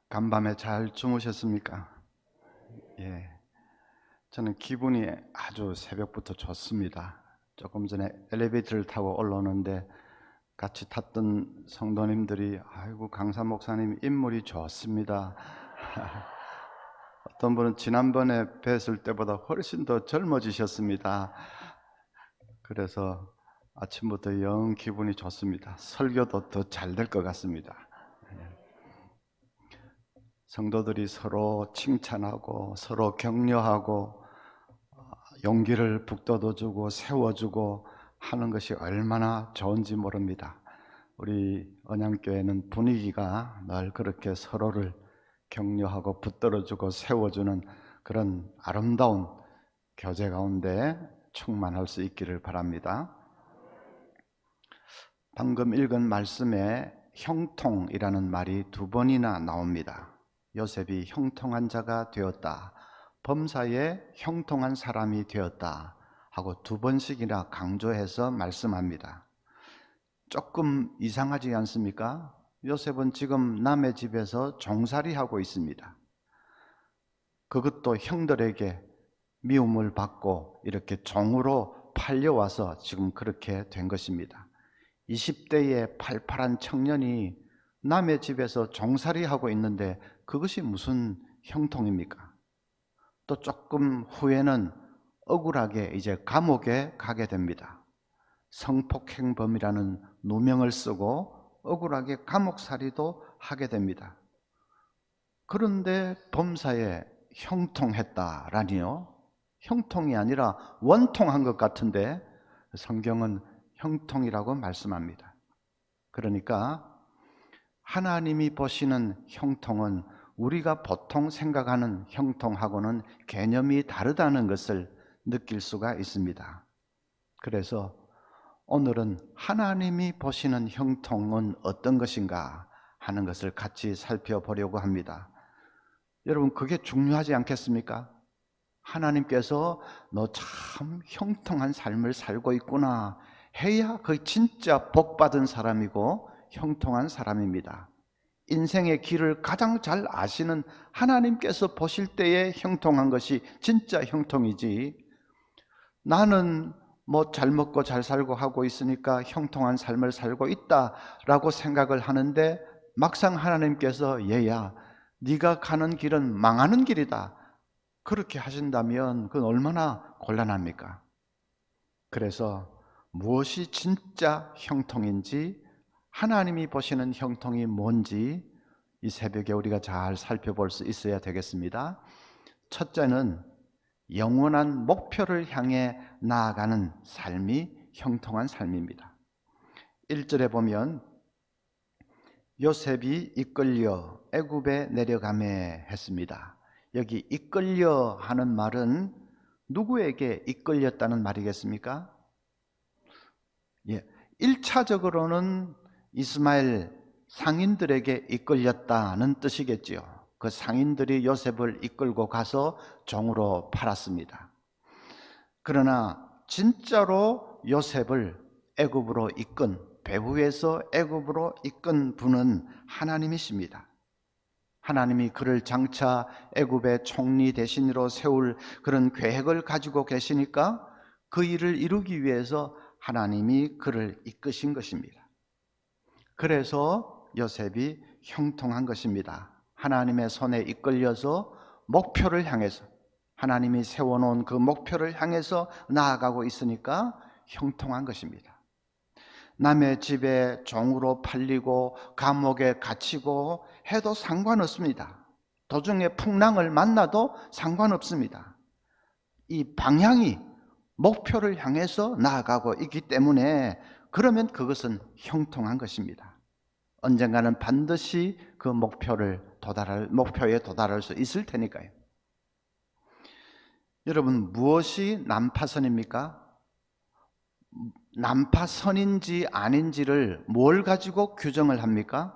간밤에 잘 주무셨습니까? 예. 저는 기분이 아주 새벽부터 좋습니다. 조금 전에 엘리베이터를 타고 올라오는데 같이 탔던 성도님들이 아이고 강사 목사님 인물이 좋습니다. 어떤 분은 지난번에 뵀을 때보다 훨씬 더 젊어지셨습니다. 그래서 아침부터 영 기분이 좋습니다. 설교도 더 잘 될 것 같습니다. 성도들이 서로 칭찬하고 서로 격려하고 용기를 북돋워주고 세워주고 하는 것이 얼마나 좋은지 모릅니다. 우리 언양교회는 분위기가 늘 그렇게 서로를 격려하고 붙들어주고 세워주는 그런 아름다운 교제 가운데 충만할 수 있기를 바랍니다. 방금 읽은 말씀에 형통이라는 말이 2번이나 나옵니다. 요셉이 형통한 자가 되었다, 범사에 형통한 사람이 되었다 하고 2번씩이나 강조해서 말씀합니다. 조금 이상하지 않습니까? 요셉은 지금 남의 집에서 종살이하고 있습니다. 그것도 형들에게 미움을 받고 이렇게 종으로 팔려와서 지금 그렇게 된 것입니다. 20대의 팔팔한 청년이 남의 집에서 종살이하고 있는데 그것이 무슨 형통입니까? 또 조금 후에는 억울하게 이제 감옥에 가게 됩니다. 성폭행범이라는 누명을 쓰고 억울하게 감옥살이도 하게 됩니다. 그런데 범사에 형통했다라니요? 형통이 아니라 원통한 것 같은데 성경은 형통이라고 말씀합니다. 그러니까 하나님이 보시는 형통은 우리가 보통 생각하는 형통하고는 개념이 다르다는 것을 느낄 수가 있습니다. 그래서 오늘은 하나님이 보시는 형통은 어떤 것인가 하는 것을 같이 살펴보려고 합니다. 여러분, 그게 중요하지 않겠습니까? 하나님께서 너 참 형통한 삶을 살고 있구나 해야 그 진짜 복받은 사람이고 형통한 사람입니다. 인생의 길을 가장 잘 아시는 하나님께서 보실 때에 형통한 것이 진짜 형통이지, 나는 뭐 잘 먹고 잘 살고 하고 있으니까 형통한 삶을 살고 있다라고 생각을 하는데 막상 하나님께서 얘야 네가 가는 길은 망하는 길이다 그렇게 하신다면 그건 얼마나 곤란합니까? 그래서 무엇이 진짜 형통인지, 하나님이 보시는 형통이 뭔지 이 새벽에 우리가 잘 살펴볼 수 있어야 되겠습니다. 첫째는 영원한 목표를 향해 나아가는 삶이 형통한 삶입니다. 1절에 보면 요셉이 이끌려 애굽에 내려가매 했습니다. 여기 이끌려 하는 말은 누구에게 이끌렸다는 말이겠습니까? 1차적으로는 이스마엘 상인들에게 이끌렸다는 뜻이겠지요. 그 상인들이 요셉을 이끌고 가서 종으로 팔았습니다. 그러나 진짜로 요셉을 애굽으로 이끈, 배후에서 애굽으로 이끈 분은 하나님이십니다. 하나님이 그를 장차 애굽의 총리 대신으로 세울 그런 계획을 가지고 계시니까 그 일을 이루기 위해서 하나님이 그를 이끄신 것입니다. 그래서 요셉이 형통한 것입니다. 하나님의 손에 이끌려서 목표를 향해서, 하나님이 세워놓은 그 목표를 향해서 나아가고 있으니까 형통한 것입니다. 남의 집에 종으로 팔리고 감옥에 갇히고 해도 상관없습니다. 도중에 풍랑을 만나도 상관없습니다. 이 방향이 목표를 향해서 나아가고 있기 때문에 그러면 그것은 형통한 것입니다. 언젠가는 반드시 그 목표에 도달할 수 있을 테니까요. 여러분, 무엇이 난파선입니까? 난파선인지 아닌지를 뭘 가지고 규정을 합니까?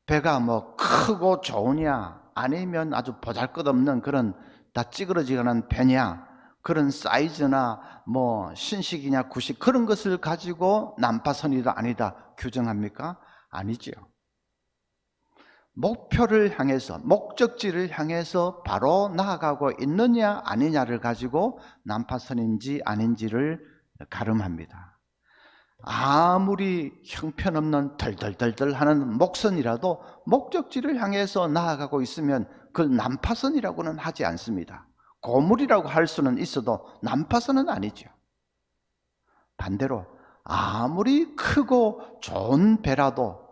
배가 뭐 크고 좋으냐, 아니면 아주 보잘것없는 그런 다 찌그러지는 배냐, 그런 사이즈나 뭐 신식이냐 구식, 그런 것을 가지고 난파선이다 아니다 규정합니까? 아니지요. 목표를 향해서, 목적지를 향해서 바로 나아가고 있느냐 아니냐를 가지고 난파선인지 아닌지를 가름합니다. 아무리 형편없는 덜덜덜덜 하는 목선이라도 목적지를 향해서 나아가고 있으면 그걸 난파선이라고는 하지 않습니다. 고물이라고 할 수는 있어도 난파선은 아니죠. 반대로 아무리 크고 좋은 배라도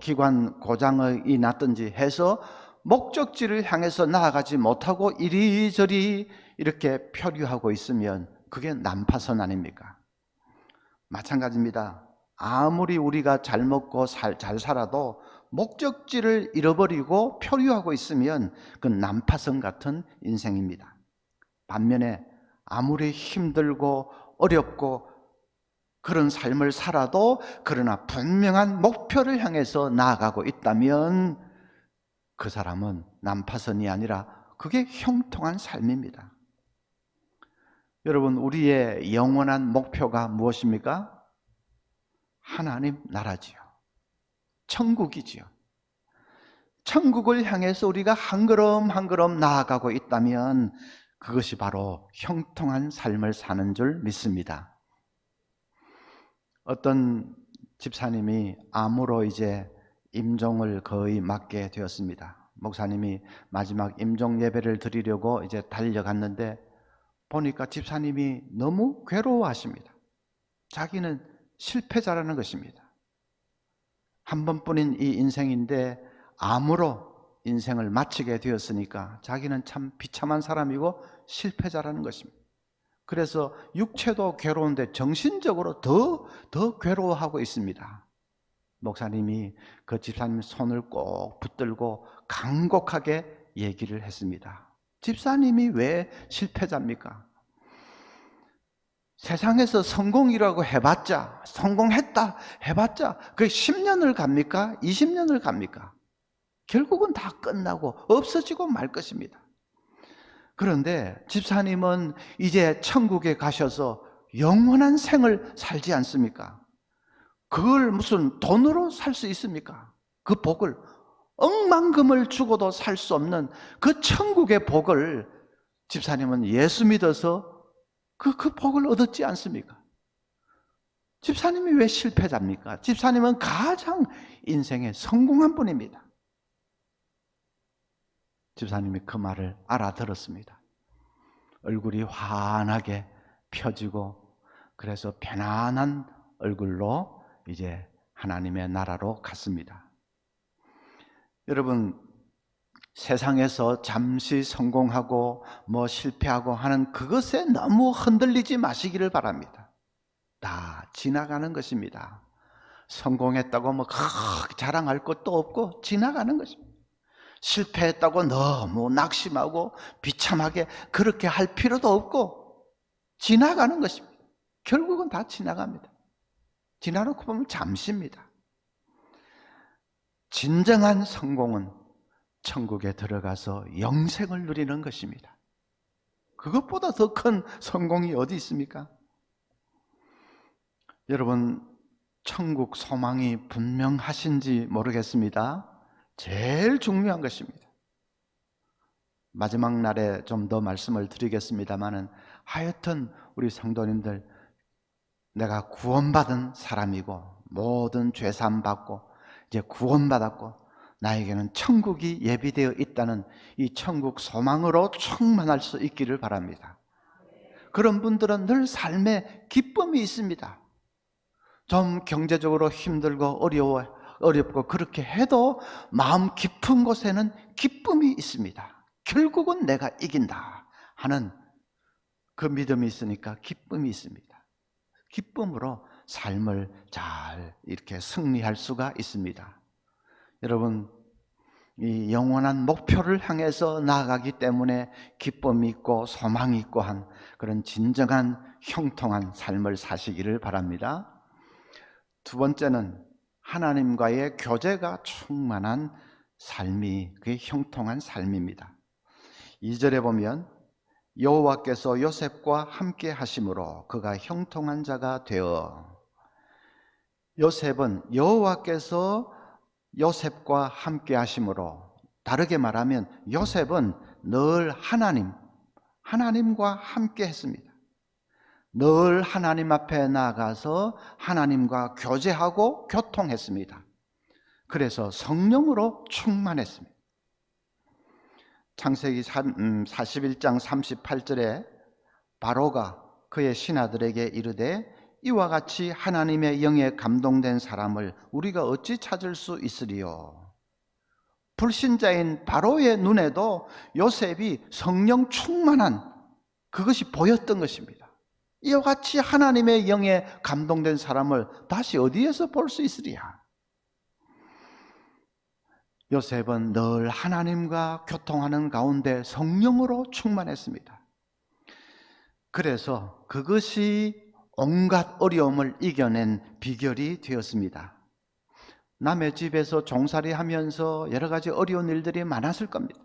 기관 고장이 났든지 해서 목적지를 향해서 나아가지 못하고 이리저리 이렇게 표류하고 있으면 그게 난파선 아닙니까? 마찬가지입니다. 아무리 우리가 잘 먹고 잘 살아도 목적지를 잃어버리고 표류하고 있으면 그건 난파선 같은 인생입니다. 반면에 아무리 힘들고 어렵고 그런 삶을 살아도 그러나 분명한 목표를 향해서 나아가고 있다면 그 사람은 난파선이 아니라 그게 형통한 삶입니다. 여러분, 우리의 영원한 목표가 무엇입니까? 하나님 나라지요. 천국이지요. 천국을 향해서 우리가 한 걸음 한 걸음 나아가고 있다면 그것이 바로 형통한 삶을 사는 줄 믿습니다. 어떤 집사님이 암으로 이제 임종을 거의 맞게 되었습니다. 목사님이 마지막 임종 예배를 드리려고 이제 달려갔는데 보니까 집사님이 너무 괴로워하십니다. 자기는 실패자라는 것입니다. 한 번뿐인 이 인생인데 암으로 인생을 마치게 되었으니까 자기는 참 비참한 사람이고 실패자라는 것입니다. 그래서 육체도 괴로운데 정신적으로 더 괴로워하고 있습니다. 목사님이 그 집사님 손을 꼭 붙들고 간곡하게 얘기를 했습니다. 집사님이 왜 실패자입니까? 세상에서 성공이라고 해봤자, 성공했다 해봤자 그게 10년을 갑니까? 20년을 갑니까? 결국은 다 끝나고 없어지고 말 것입니다. 그런데 집사님은 이제 천국에 가셔서 영원한 생을 살지 않습니까? 그걸 무슨 돈으로 살 수 있습니까? 그 복을 억만금을 주고도 살 수 없는 그 천국의 복을 집사님은 예수 믿어서 그 복을 얻었지 않습니까? 집사님이 왜 실패자입니까? 집사님은 가장 인생에 성공한 분입니다. 집사님이 그 말을 알아들었습니다. 얼굴이 환하게 펴지고 그래서 편안한 얼굴로 이제 하나님의 나라로 갔습니다. 여러분, 세상에서 잠시 성공하고 실패하고 하는 그것에 너무 흔들리지 마시기를 바랍니다. 다 지나가는 것입니다. 성공했다고 자랑할 것도 없고 지나가는 것입니다. 실패했다고 너무 낙심하고 비참하게 그렇게 할 필요도 없고 지나가는 것입니다. 결국은 다 지나갑니다. 지나놓고 보면 잠시입니다. 진정한 성공은 천국에 들어가서 영생을 누리는 것입니다. 그것보다 더 큰 성공이 어디 있습니까? 여러분, 천국 소망이 분명하신지 모르겠습니다. 제일 중요한 것입니다. 마지막 날에 좀 더 말씀을 드리겠습니다만은 하여튼 우리 성도님들, 내가 구원받은 사람이고 모든 죄사함 받고 이제 구원받았고 나에게는 천국이 예비되어 있다는 이 천국 소망으로 충만할 수 있기를 바랍니다. 그런 분들은 늘 삶에 기쁨이 있습니다. 좀 경제적으로 힘들고 어렵고 그렇게 해도 마음 깊은 곳에는 기쁨이 있습니다. 결국은 내가 이긴다 하는 그 믿음이 있으니까 기쁨이 있습니다. 기쁨으로 삶을 잘 이렇게 승리할 수가 있습니다. 여러분, 이 영원한 목표를 향해서 나아가기 때문에 기쁨이 있고 소망이 있고 한 그런 진정한 형통한 삶을 사시기를 바랍니다. 두 번째는 하나님과의 교제가 충만한 삶이 그게 형통한 삶입니다. 2절에 보면 여호와께서 요셉과 함께 하심으로 그가 형통한 자가 되어, 요셉은 여호와께서 요셉과 함께 하심으로, 다르게 말하면 요셉은 늘 하나님과 함께 했습니다. 늘 하나님 앞에 나아가서 하나님과 교제하고 교통했습니다. 그래서 성령으로 충만했습니다. 창세기 41장 38절에 바로가 그의 신하들에게 이르되 이와 같이 하나님의 영에 감동된 사람을 우리가 어찌 찾을 수 있으리요. 불신자인 바로의 눈에도 요셉이 성령 충만한 그것이 보였던 것입니다. 이와 같이 하나님의 영에 감동된 사람을 다시 어디에서 볼 수 있으리야. 요셉은 늘 하나님과 교통하는 가운데 성령으로 충만했습니다. 그래서 그것이 온갖 어려움을 이겨낸 비결이 되었습니다. 남의 집에서 종살이 하면서 여러 가지 어려운 일들이 많았을 겁니다.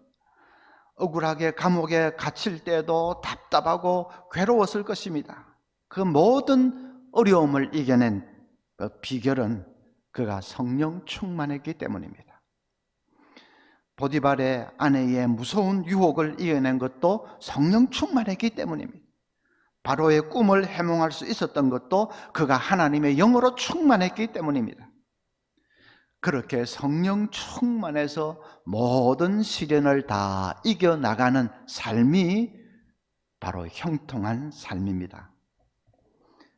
억울하게 감옥에 갇힐 때도 답답하고 괴로웠을 것입니다. 그 모든 어려움을 이겨낸 비결은 그가 성령 충만했기 때문입니다. 보디발의 아내의 무서운 유혹을 이겨낸 것도 성령 충만했기 때문입니다. 바로의 꿈을 해몽할 수 있었던 것도 그가 하나님의 영으로 충만했기 때문입니다. 그렇게 성령 충만해서 모든 시련을 다 이겨나가는 삶이 바로 형통한 삶입니다.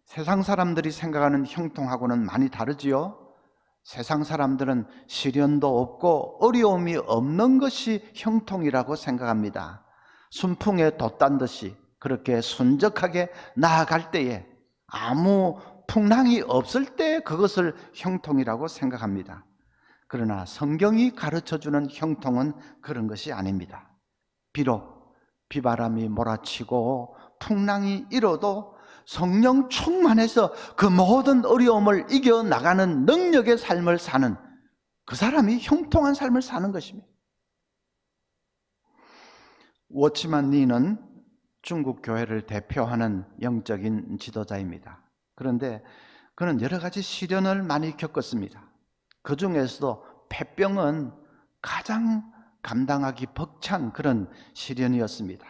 세상 사람들이 생각하는 형통하고는 많이 다르지요. 세상 사람들은 시련도 없고 어려움이 없는 것이 형통이라고 생각합니다. 순풍에 돛단 듯이 그렇게 순적하게 나아갈 때에, 아무 풍랑이 없을 때 그것을 형통이라고 생각합니다. 그러나 성경이 가르쳐주는 형통은 그런 것이 아닙니다. 비록 비바람이 몰아치고 풍랑이 일어도 성령 충만해서 그 모든 어려움을 이겨나가는 능력의 삶을 사는 그 사람이 형통한 삶을 사는 것입니다. 워치만 니는 중국 교회를 대표하는 영적인 지도자입니다. 그런데 그는 여러 가지 시련을 많이 겪었습니다. 그 중에서도 폐병은 가장 감당하기 벅찬 그런 시련이었습니다.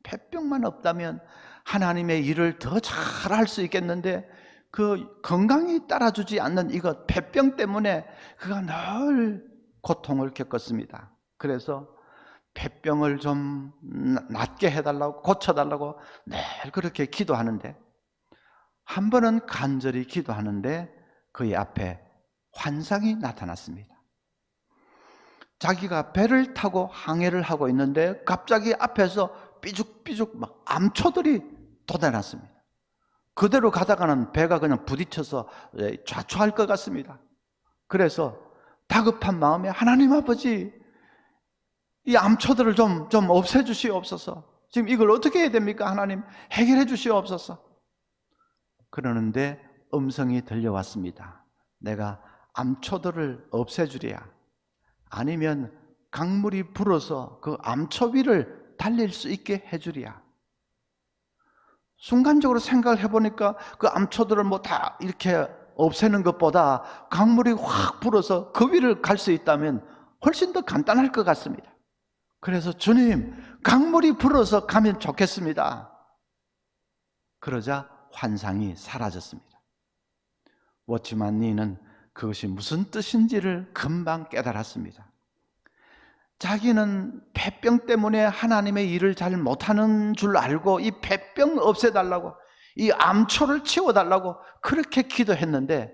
폐병만 없다면 하나님의 일을 더 잘할 수 있겠는데 그 건강이 따라주지 않는 이것 폐병 때문에 그가 늘 고통을 겪었습니다. 그래서 폐병을 좀 낫게 해달라고, 고쳐달라고 늘 그렇게 기도하는데, 한 번은 간절히 기도하는데 그의 앞에 환상이 나타났습니다. 자기가 배를 타고 항해를 하고 있는데 갑자기 앞에서 삐죽삐죽 막 암초들이 돋아났습니다. 그대로 가다가는 배가 그냥 부딪혀서 좌초할 것 같습니다. 그래서 다급한 마음에 하나님 아버지, 이 암초들을 좀 없애주시옵소서. 지금 이걸 어떻게 해야 됩니까? 하나님 해결해 주시옵소서. 그러는데 음성이 들려왔습니다. 내가 암초들을 없애주랴, 아니면 강물이 불어서 그 암초 위를 달릴 수 있게 해주랴. 순간적으로 생각을 해보니까 그 암초들을 뭐 다 이렇게 없애는 것보다 강물이 확 불어서 그 위를 갈 수 있다면 훨씬 더 간단할 것 같습니다. 그래서 주님, 강물이 불어서 가면 좋겠습니다. 그러자 환상이 사라졌습니다. 워치만 니는 그것이 무슨 뜻인지를 금방 깨달았습니다. 자기는 폐병 때문에 하나님의 일을 잘 못하는 줄 알고 이 폐병 없애달라고, 이 암초를 치워달라고 그렇게 기도했는데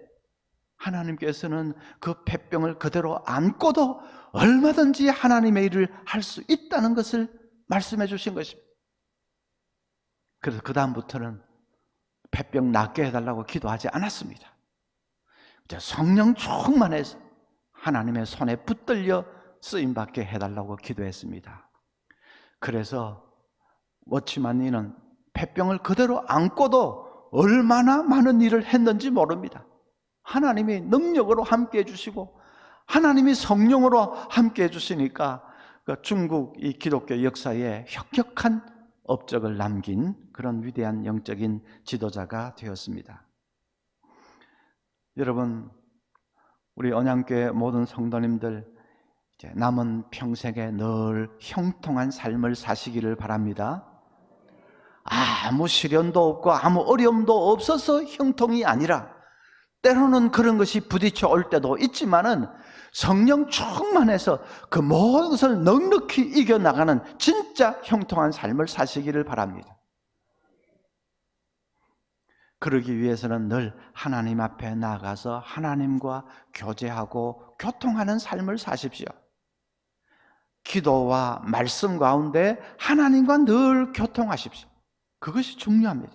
하나님께서는 그 폐병을 그대로 안고도 얼마든지 하나님의 일을 할 수 있다는 것을 말씀해 주신 것입니다. 그래서 그 다음부터는 폐병 낫게 해달라고 기도하지 않았습니다. 성령 충만해서 하나님의 손에 붙들려 쓰임받게 해달라고 기도했습니다. 그래서 워치만니는 폐병을 그대로 안고도 얼마나 많은 일을 했는지 모릅니다. 하나님이 능력으로 함께해 주시고 하나님이 성령으로 함께해 주시니까 중국 이 기독교 역사에 혁혁한 업적을 남긴 그런 위대한 영적인 지도자가 되었습니다. 여러분, 우리 언양교회 모든 성도님들 이제 남은 평생에 늘 형통한 삶을 사시기를 바랍니다. 아무 시련도 없고 아무 어려움도 없어서 형통이 아니라 때로는 그런 것이 부딪혀 올 때도 있지만은 성령 충만해서 그 모든 것을 넉넉히 이겨나가는 진짜 형통한 삶을 사시기를 바랍니다. 그러기 위해서는 늘 하나님 앞에 나아가서 하나님과 교제하고 교통하는 삶을 사십시오. 기도와 말씀 가운데 하나님과 늘 교통하십시오. 그것이 중요합니다.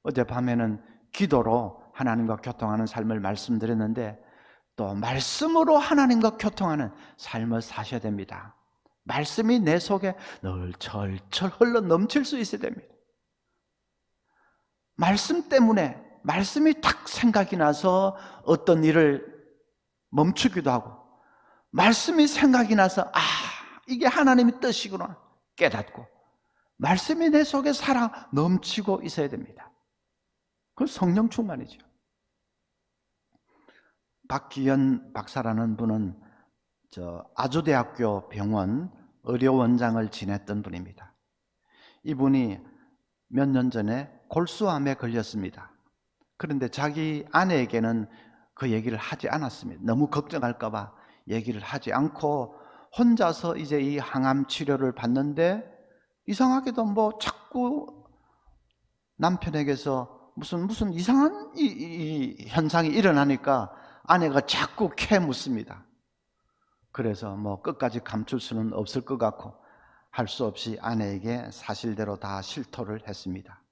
어젯밤에는 기도로 하나님과 교통하는 삶을 말씀드렸는데 또 말씀으로 하나님과 교통하는 삶을 사셔야 됩니다. 말씀이 내 속에 늘 철철 흘러 넘칠 수 있어야 됩니다. 말씀 때문에 말씀이 탁 생각이 나서 어떤 일을 멈추기도 하고 말씀이 생각이 나서 이게 하나님의 뜻이구나 깨닫고 말씀이 내 속에 살아 넘치고 있어야 됩니다. 그건 성령 충만이죠. 박기현 박사라는 분은 아주대학교 병원 의료원장을 지냈던 분입니다. 이분이 몇 년 전에 골수암에 걸렸습니다. 그런데 자기 아내에게는 그 얘기를 하지 않았습니다. 너무 걱정할까 봐 얘기를 하지 않고 혼자서 이제 이 항암 치료를 받는데 이상하게도 자꾸 남편에게서 무슨 이상한 이 현상이 일어나니까 아내가 자꾸 캐묻습니다. 그래서 끝까지 감출 수는 없을 것 같고 할 수 없이 아내에게 사실대로 다 실토를 했습니다.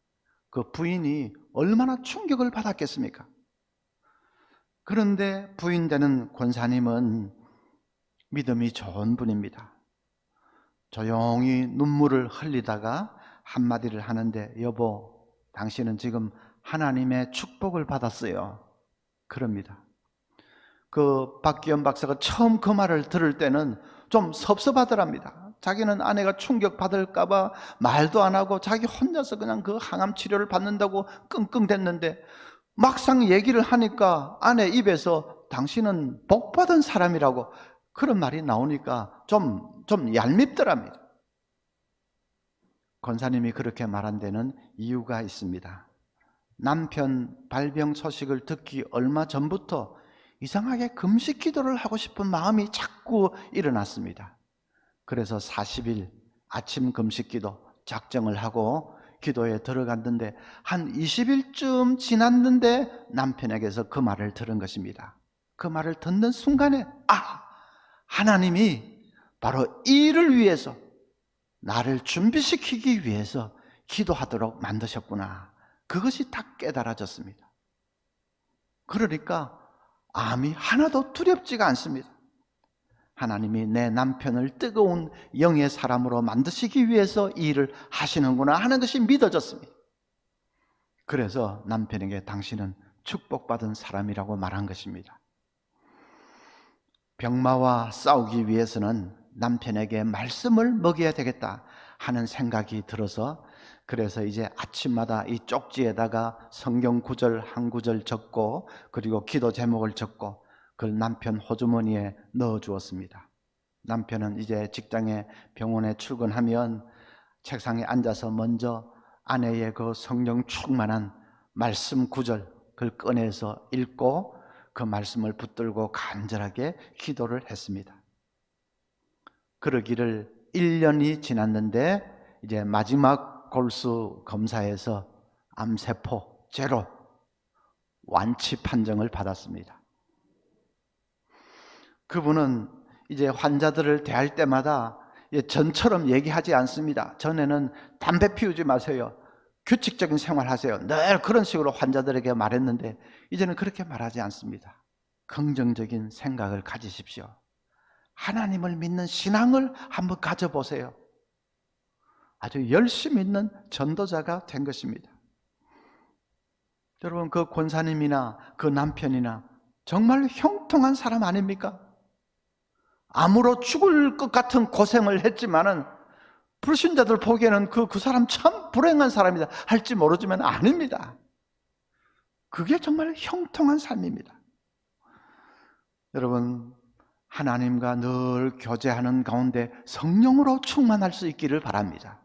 그 부인이 얼마나 충격을 받았겠습니까? 그런데 부인 되는 권사님은 믿음이 좋은 분입니다. 조용히 눈물을 흘리다가 한마디를 하는데 여보, 당신은 지금 하나님의 축복을 받았어요. 그럽니다. 그 박기현 박사가 처음 그 말을 들을 때는 좀 섭섭하더랍니다. 자기는 아내가 충격받을까 봐 말도 안 하고 자기 혼자서 그냥 그 항암 치료를 받는다고 끙끙댔는데 막상 얘기를 하니까 아내 입에서 당신은 복받은 사람이라고 그런 말이 나오니까 좀 얄밉더랍니다. 권사님이 그렇게 말한 데는 이유가 있습니다. 남편 발병 소식을 듣기 얼마 전부터 이상하게 금식 기도를 하고 싶은 마음이 자꾸 일어났습니다. 그래서 40일 아침 금식 기도 작정을 하고 기도에 들어갔는데 한 20일쯤 지났는데 남편에게서 그 말을 들은 것입니다. 그 말을 듣는 순간에 하나님이 바로 이 일을 위해서 나를 준비시키기 위해서 기도하도록 만드셨구나. 그것이 다 깨달아졌습니다. 그러니까 암이 하나도 두렵지가 않습니다. 하나님이 내 남편을 뜨거운 영의 사람으로 만드시기 위해서 이 일을 하시는구나 하는 것이 믿어졌습니다. 그래서 남편에게 당신은 축복받은 사람이라고 말한 것입니다. 병마와 싸우기 위해서는 남편에게 말씀을 먹여야 되겠다 하는 생각이 들어서 그래서 이제 아침마다 이 쪽지에다가 성경 구절 한 구절 적고 그리고 기도 제목을 적고 그걸 남편 호주머니에 넣어 주었습니다. 남편은 이제 직장에 병원에 출근하면 책상에 앉아서 먼저 아내의 그 성령 충만한 말씀 구절 그걸 꺼내서 읽고 그 말씀을 붙들고 간절하게 기도를 했습니다. 그러기를 1년이 지났는데 이제 마지막 골수 검사에서 암세포 제로 완치 판정을 받았습니다. 그분은 이제 환자들을 대할 때마다 전처럼 얘기하지 않습니다. 전에는 담배 피우지 마세요. 규칙적인 생활하세요. 늘 그런 식으로 환자들에게 말했는데 이제는 그렇게 말하지 않습니다. 긍정적인 생각을 가지십시오. 하나님을 믿는 신앙을 한번 가져보세요. 아주 열심히 있는 전도자가 된 것입니다. 여러분, 그 권사님이나 그 남편이나 정말 형통한 사람 아닙니까? 암으로 죽을 것 같은 고생을 했지만은 불신자들 보기에는 그 사람 참 불행한 사람이다 할지 모르지만 아닙니다. 그게 정말 형통한 삶입니다. 여러분, 하나님과 늘 교제하는 가운데 성령으로 충만할 수 있기를 바랍니다.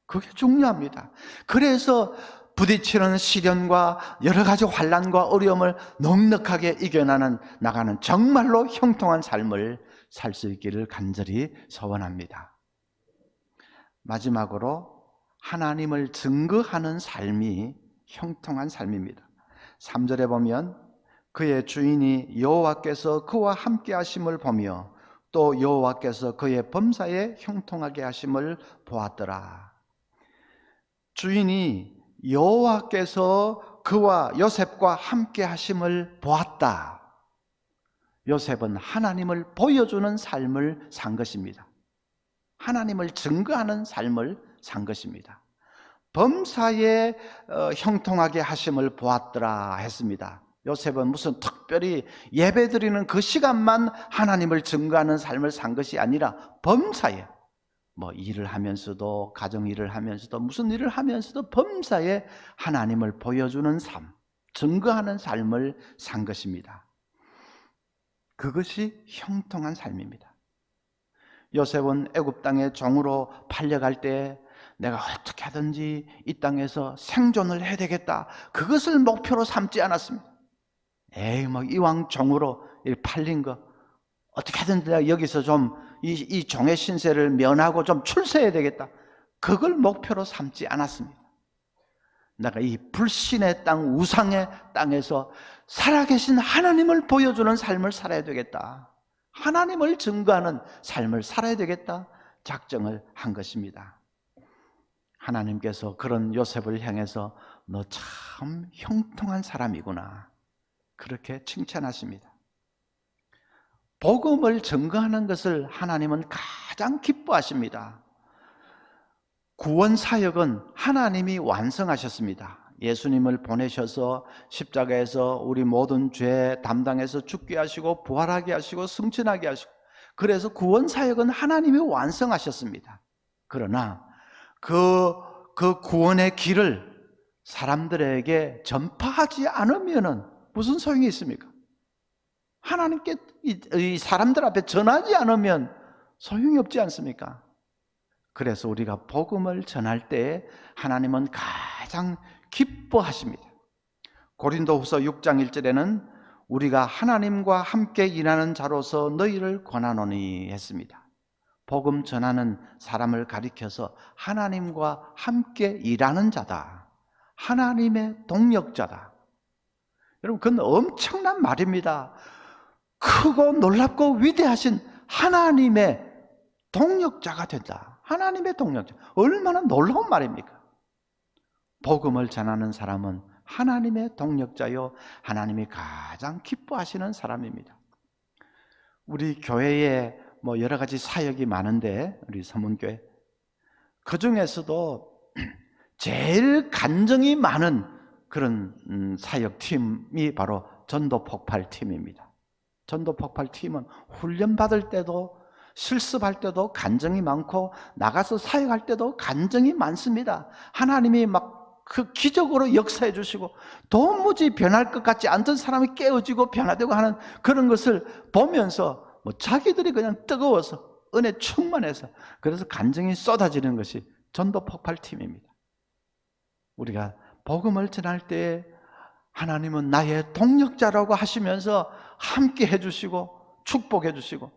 그게 중요합니다. 그래서 부딪히는 시련과 여러 가지 환난과 어려움을 넉넉하게 나가는 정말로 형통한 삶을 살 수 있기를 간절히 소원합니다. 마지막으로 하나님을 증거하는 삶이 형통한 삶입니다. 3절에 보면 그의 주인이 여호와께서 그와 함께 하심을 보며 또 여호와께서 그의 범사에 형통하게 하심을 보았더라. 주인이 여호와께서 그와 요셉과 함께 하심을 보았다. 요셉은 하나님을 보여주는 삶을 산 것입니다. 하나님을 증거하는 삶을 산 것입니다. 범사에 형통하게 하심을 보았더라 했습니다. 요셉은 무슨 특별히 예배드리는 그 시간만 하나님을 증거하는 삶을 산 것이 아니라 범사에 일을 하면서도, 가정 일을 하면서도, 무슨 일을 하면서도 범사에 하나님을 보여주는 삶, 증거하는 삶을 산 것입니다. 그것이 형통한 삶입니다. 요셉은 애굽 땅의 종으로 팔려갈 때 내가 어떻게 하든지 이 땅에서 생존을 해야 되겠다, 그것을 목표로 삼지 않았습니다. 이왕 종으로 팔린 거 어떻게 하든지 내가 여기서 좀 이 종의 신세를 면하고 좀 출세해야 되겠다, 그걸 목표로 삼지 않았습니다. 내가 이 불신의 땅, 우상의 땅에서 살아계신 하나님을 보여주는 삶을 살아야 되겠다, 하나님을 증거하는 삶을 살아야 되겠다 작정을 한 것입니다. 하나님께서 그런 요셉을 향해서 너 참 형통한 사람이구나, 그렇게 칭찬하십니다. 복음을 증거하는 것을 하나님은 가장 기뻐하십니다. 구원 사역은 하나님이 완성하셨습니다. 예수님을 보내셔서 십자가에서 우리 모든 죄 담당해서 죽게 하시고 부활하게 하시고 승천하게 하시고, 그래서 구원 사역은 하나님이 완성하셨습니다. 그러나 그 구원의 길을 사람들에게 전파하지 않으면 무슨 소용이 있습니까? 하나님께 이 사람들 앞에 전하지 않으면 소용이 없지 않습니까? 그래서 우리가 복음을 전할 때 하나님은 가장 기뻐하십니다. 고린도후서 6장 1절에는 우리가 하나님과 함께 일하는 자로서 너희를 권하노니 했습니다. 복음 전하는 사람을 가리켜서 하나님과 함께 일하는 자다, 하나님의 동력자다. 여러분, 그건 엄청난 말입니다. 크고 놀랍고 위대하신 하나님의 동력자가 된다. 하나님의 동력자, 얼마나 놀라운 말입니까? 복음을 전하는 사람은 하나님의 동력자요, 하나님이 가장 기뻐하시는 사람입니다. 우리 교회에 여러 가지 사역이 많은데, 우리 서문교회, 그 중에서도 제일 간정이 많은 그런 사역팀이 바로 전도폭발팀입니다. 전도폭발팀은 훈련받을 때도, 실습할 때도 간정이 많고, 나가서 사역할 때도 간정이 많습니다. 하나님이 그 기적으로 역사해 주시고 도무지 변할 것 같지 않던 사람이 깨어지고 변화되고 하는 그런 것을 보면서 자기들이 그냥 뜨거워서 은혜 충만해서, 그래서 간증이 쏟아지는 것이 전도폭발팀입니다. 우리가 복음을 전할 때 하나님은 나의 동력자라고 하시면서 함께 해주시고 축복해 주시고,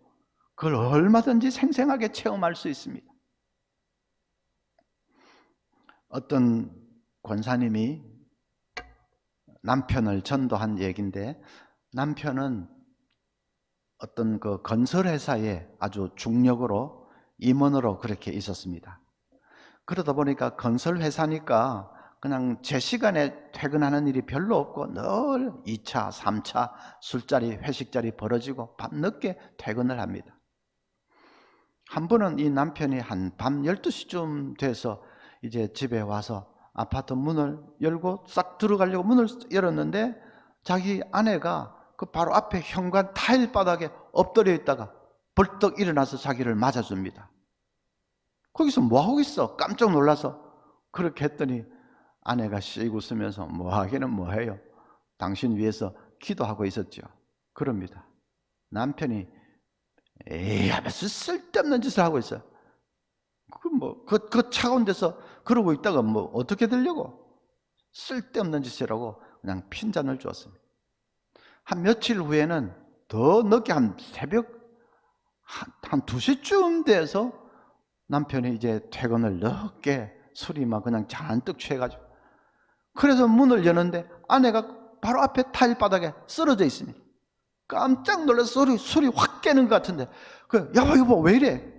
그걸 얼마든지 생생하게 체험할 수 있습니다. 어떤 권사님이 남편을 전도한 얘기인데, 남편은 어떤 그 건설회사에 아주 중력으로 임원으로 그렇게 있었습니다. 그러다 보니까 건설회사니까 그냥 제 시간에 퇴근하는 일이 별로 없고 늘 2차, 3차 술자리, 회식자리 벌어지고 밤늦게 퇴근을 합니다. 한 번은 이 남편이 한 밤 12시쯤 돼서 이제 집에 와서 아파트 문을 열고 싹 들어가려고 문을 열었는데, 자기 아내가 그 바로 앞에 현관 타일 바닥에 엎드려 있다가 벌떡 일어나서 자기를 맞아줍니다. 거기서 뭐하고 있어? 깜짝 놀라서 그렇게 했더니 아내가 씩 웃으면서 뭐하기는 뭐해요, 당신 위해서 기도하고 있었죠, 그럽니다. 남편이 에이 하면서 쓸데없는 짓을 하고 있어. 그 차가운 데서 그러고 있다가 뭐 어떻게 되려고? 쓸데없는 짓이라고 그냥 핀잔을 주었습니다. 한 며칠 후에는 더 늦게 한 새벽 한 2시쯤 돼서 남편이 이제 퇴근을 늦게 술이 막 그냥 잔뜩 취해가지고, 그래서 문을 여는데 아내가 바로 앞에 타일 바닥에 쓰러져 있습니다. 깜짝 놀라서 술이 확 깨는 것 같은데, 여보 왜 이래?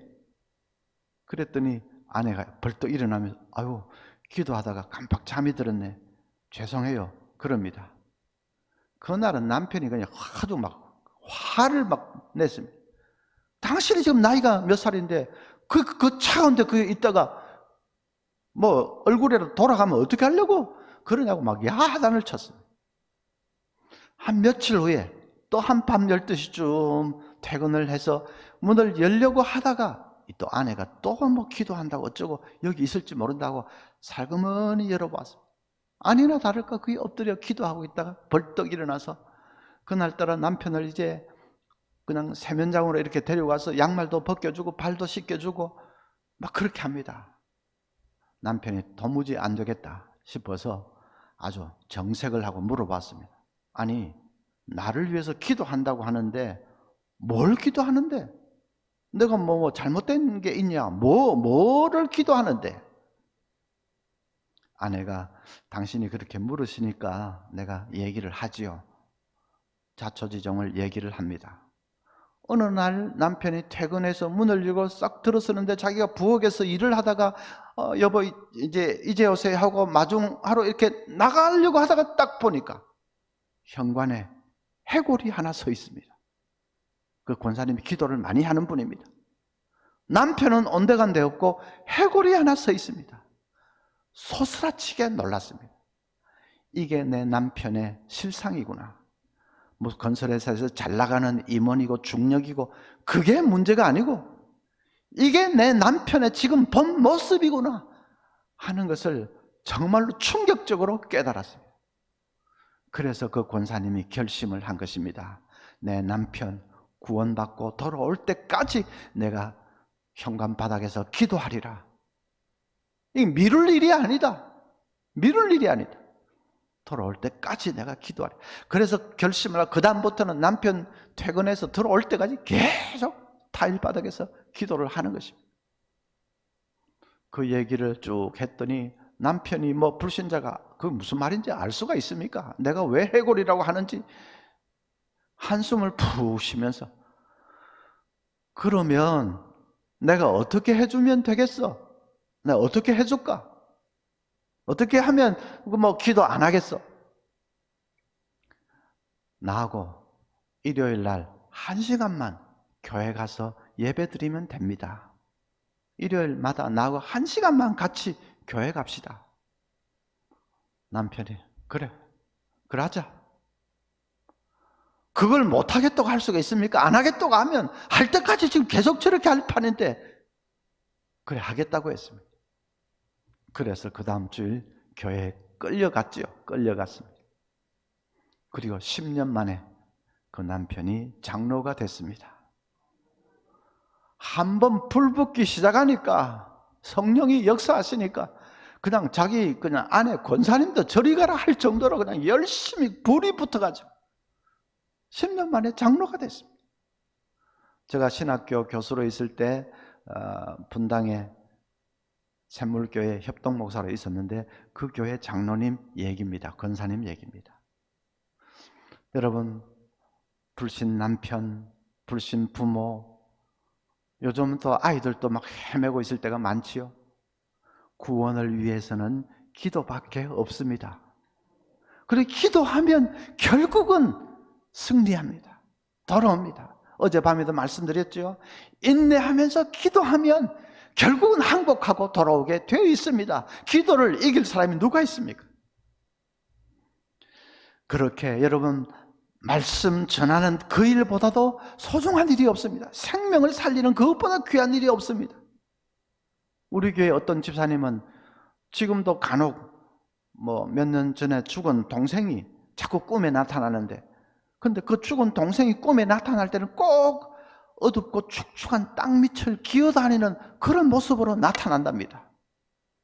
그랬더니 아내가 벌떡 일어나면서 아유 기도하다가 깜빡 잠이 들었네, 죄송해요, 그럽니다. 그날은 남편이 그냥 아주 막 화를 막 냈습니다. 당신이 지금 나이가 몇 살인데 그 차가운데 있다가 뭐 얼굴에라도 돌아가면 어떻게 하려고 그러냐고 막 야단을 쳤습니다. 한 며칠 후에 또 한 밤 12시쯤 퇴근을 해서 문을 열려고 하다가 또 아내가 또 뭐 기도한다고 어쩌고 여기 있을지 모른다고 살그머니 열어봤습니다. 아니나 다를까 그게 엎드려 기도하고 있다가 벌떡 일어나서 그날따라 남편을 이제 그냥 세면장으로 이렇게 데려가서 양말도 벗겨주고 발도 씻겨주고 막 그렇게 합니다. 남편이 도무지 안 되겠다 싶어서 아주 정색을 하고 물어봤습니다. 아니, 나를 위해서 기도한다고 하는데 뭘 기도하는데? 내가 뭐 잘못된 게 있냐? 뭐를 기도하는데? 아내가 당신이 그렇게 물으시니까 내가 얘기를 하지요. 자초지종을 얘기를 합니다. 어느 날 남편이 퇴근해서 문을 열고 싹 들어서는데 자기가 부엌에서 일을 하다가 여보 이제 오세요 하고 마중하러 이렇게 나가려고 하다가 딱 보니까 현관에 해골이 하나 서 있습니다. 그 권사님이 기도를 많이 하는 분입니다. 남편은 온데간데 없고 해골이 하나 서 있습니다. 소스라치게 놀랐습니다. 이게 내 남편의 실상이구나. 뭐 건설회사에서 잘 나가는 임원이고 중력이고 그게 문제가 아니고 이게 내 남편의 지금 본 모습이구나 하는 것을 정말로 충격적으로 깨달았습니다. 그래서 그 권사님이 결심을 한 것입니다. 내 남편 구원받고 돌아올 때까지 내가 현관 바닥에서 기도하리라. 이 미룰 일이 아니다. 미룰 일이 아니다. 돌아올 때까지 내가 기도하리라. 그래서 결심을 하고 그 다음부터는 남편 퇴근해서 들어올 때까지 계속 타일 바닥에서 기도를 하는 것입니다. 그 얘기를 쭉 했더니 남편이 뭐 불신자가 그 무슨 말인지 알 수가 있습니까? 내가 왜 해골이라고 하는지 한숨을 푹 쉬면서 그러면 내가 어떻게 해주면 되겠어? 내가 어떻게 해줄까? 어떻게 하면 뭐 기도 안 하겠어? 나하고 일요일 날 1시간만 교회 가서 예배 드리면 됩니다. 일요일마다 나하고 1시간만 같이 교회 갑시다. 남편이 그래 하자. 그걸 못 하겠다고 할 수가 있습니까? 안 하겠다고 하면 할 때까지 지금 계속 저렇게 할 판인데 그래 하겠다고 했습니다. 그래서 그 다음 주일 교회에 끌려갔죠. 끌려갔습니다. 그리고 10년 만에 그 남편이 장로가 됐습니다. 한번 불붙기 시작하니까 성령이 역사하시니까 그냥 그냥 아내 권사님도 저리 가라 할 정도로 그냥 열심히 불이 붙어가지고 10년 만에 장로가 됐습니다. 제가 신학교 교수로 있을 때 분당에 샘물교회 협동목사로 있었는데 그 교회 장로님 얘기입니다. 권사님 얘기입니다. 여러분, 불신 남편, 불신 부모, 요즘 또 아이들도 막 헤매고 있을 때가 많지요. 구원을 위해서는 기도밖에 없습니다. 그리고 기도하면 결국은 승리합니다. 돌아옵니다. 어젯밤에도 말씀드렸죠. 인내하면서 기도하면 결국은 항복하고 돌아오게 되어 있습니다. 기도를 이길 사람이 누가 있습니까? 그렇게 여러분 말씀 전하는 그 일보다도 소중한 일이 없습니다. 생명을 살리는 그것보다 귀한 일이 없습니다. 우리 교회 어떤 집사님은 지금도 간혹 몇 년 전에 죽은 동생이 자꾸 꿈에 나타나는데 근데 그 죽은 동생이 꿈에 나타날 때는 꼭 어둡고 축축한 땅 밑을 기어다니는 그런 모습으로 나타난답니다.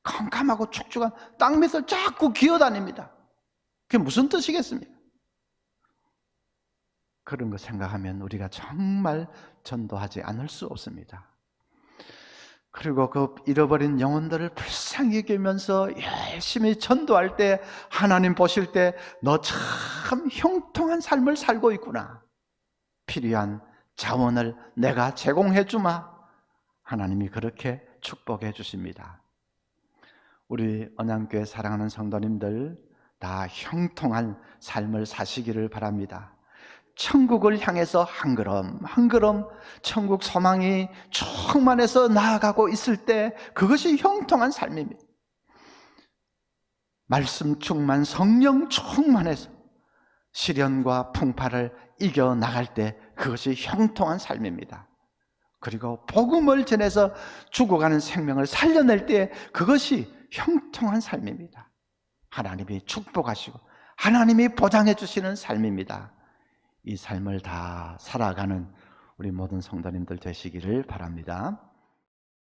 캄캄하고 축축한 땅 밑을 자꾸 기어다닙니다. 그게 무슨 뜻이겠습니까? 그런 거 생각하면 우리가 정말 전도하지 않을 수 없습니다. 그리고 그 잃어버린 영혼들을 불쌍히 여기면서 열심히 전도할 때 하나님 보실 때 너 참 형통한 삶을 살고 있구나. 필요한 자원을 내가 제공해 주마. 하나님이 그렇게 축복해 주십니다. 우리 언양교회 사랑하는 성도님들 다 형통한 삶을 사시기를 바랍니다. 천국을 향해서 한 걸음 한 걸음 천국 소망이 충만해서 나아가고 있을 때 그것이 형통한 삶입니다. 말씀 충만, 성령 충만해서 시련과 풍파를 이겨나갈 때 그것이 형통한 삶입니다. 그리고 복음을 전해서 죽어가는 생명을 살려낼 때 그것이 형통한 삶입니다. 하나님이 축복하시고 하나님이 보장해 주시는 삶입니다. 이 삶을 다 살아가는 우리 모든 성도님들 되시기를 바랍니다.